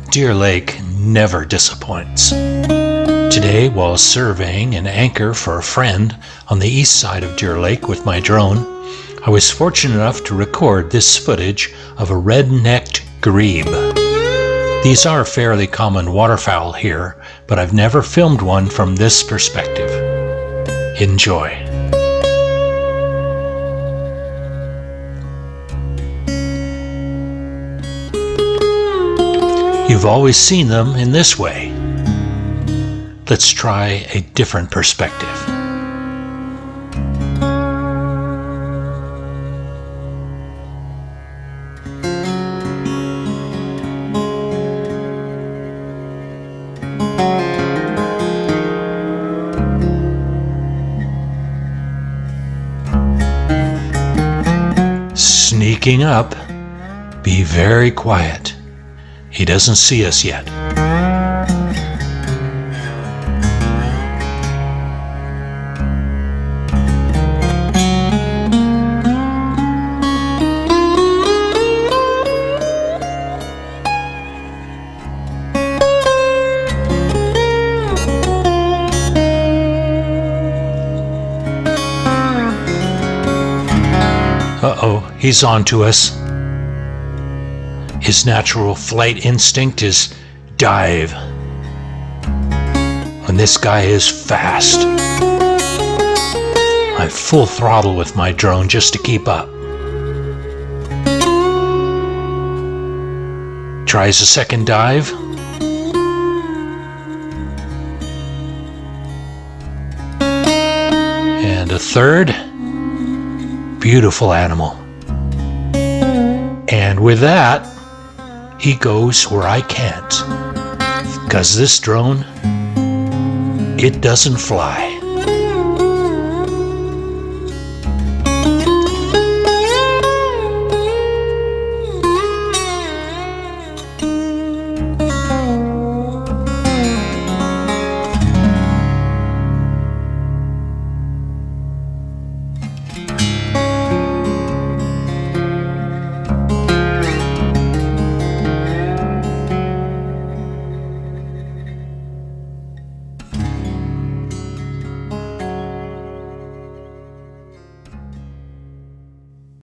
Deer Lake never disappoints. Today, while surveying an anchor for a friend on the east side of Deer Lake with my drone, I was fortunate enough to record this footage of a red-necked grebe. These are fairly common waterfowl here, but I've never filmed one from this perspective. Enjoy. You've always seen them in this way. Let's try a different perspective. Sneaking up, be very quiet. He doesn't see us yet. Uh-oh, he's on to us. His natural flight instinct is dive. And this guy is fast. I'm full throttle with my drone just to keep up. Tries a second dive. And a third. Beautiful animal. And with that, he goes where I can't, because this drone, it doesn't fly.